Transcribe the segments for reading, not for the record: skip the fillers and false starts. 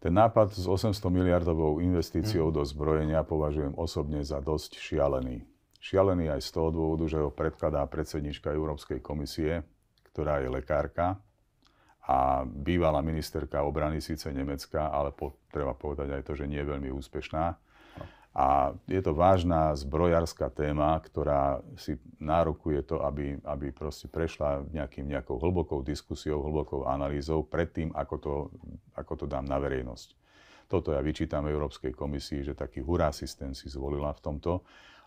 Ten nápad s 800 miliardovou investíciou do zbrojenia považujem osobne za dosť šialený. Šialený aj z toho dôvodu, že ho predkladá predsednička Európskej komisie, ktorá je lekárka a bývalá ministerka obrany síce Nemecka, ale treba povedať aj to, že nie je veľmi úspešná. A je to vážna zbrojárska téma, ktorá si nárokuje to, aby proste prešla nejakou hlbokou diskusiou, hlbokou analýzou predtým, ako to dám na verejnosť. Toto ja vyčítam Európskej komisii, že taký hurá systém si zvolila v tomto,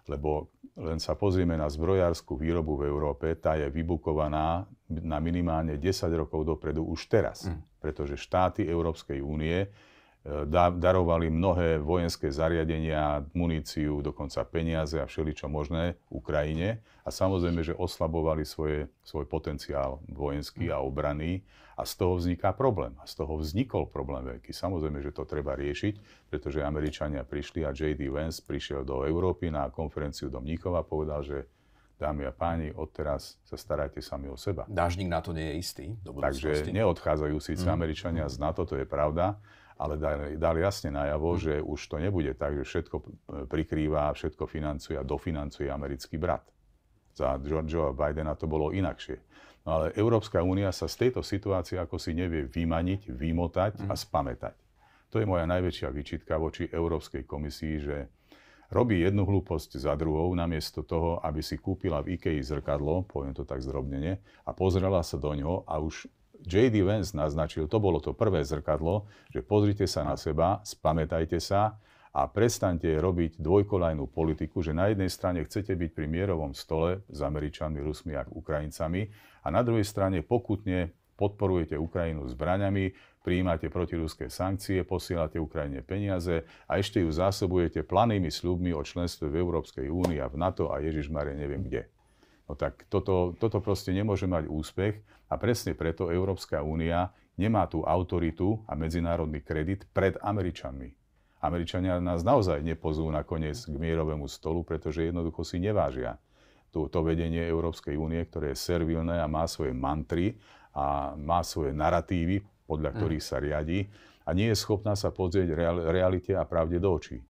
lebo len sa pozrieme na zbrojárskú výrobu v Európe, tá je vybukovaná na minimálne 10 rokov dopredu už teraz. Pretože štáty Európskej únie darovali mnohé vojenské zariadenia, muníciu, dokonca peniaze a všeličo možné Ukrajine a samozrejme, že oslabovali svoj potenciál vojenský a obranný a z toho vzniká problém. A z toho vznikol problém veľký. Samozrejme, že to treba riešiť, pretože Američania prišli a J.D. Vance prišiel do Európy na konferenciu do Mníchova a povedal, že dámy a páni, odteraz sa starajte sami o seba. Dážnik NATO nie je istý do budúcnosti. Takže neodchádzajú síce Američania z NATO, to je pravda, ale dali jasne najavo, že už to nebude tak, že všetko prikrýva, všetko financuje a dofinancuje americký brat. Za George'a Bidena to bolo inakšie. No ale Európska únia sa z tejto situácie ako si nevie vymaniť, vymotať a spamätať. To je moja najväčšia výčitka voči Európskej komisii, že robí jednu hlúposť za druhou, namiesto toho, aby si kúpila v IKEA zrkadlo, poviem to tak zdrobnene, a pozrela sa do ňoho a už J.D. Vance naznačil, to bolo to prvé zrkadlo, že pozrite sa na seba, spamätajte sa a prestaňte robiť dvojkolajnú politiku, že na jednej strane chcete byť pri mierovom stole s Američanmi, Rusmi a Ukrajincami a na druhej strane pokutne podporujete Ukrajinu zbraňami, prijímate protiruské sankcie, posielate Ukrajine peniaze a ešte ju zásobujete planými sľubmi o členstve v Európskej únii a v NATO a Ježišmare neviem kde. No tak toto proste nemôže mať úspech a presne preto Európska únia nemá tú autoritu a medzinárodný kredit pred Američanmi. Američania nás naozaj nepozvú nakoniec k mierovému stolu, pretože jednoducho si nevážia to vedenie Európskej únie, ktoré je servilné a má svoje mantry a má svoje naratívy, podľa ktorých sa riadi a nie je schopná sa pozrieť realite a pravde do očí.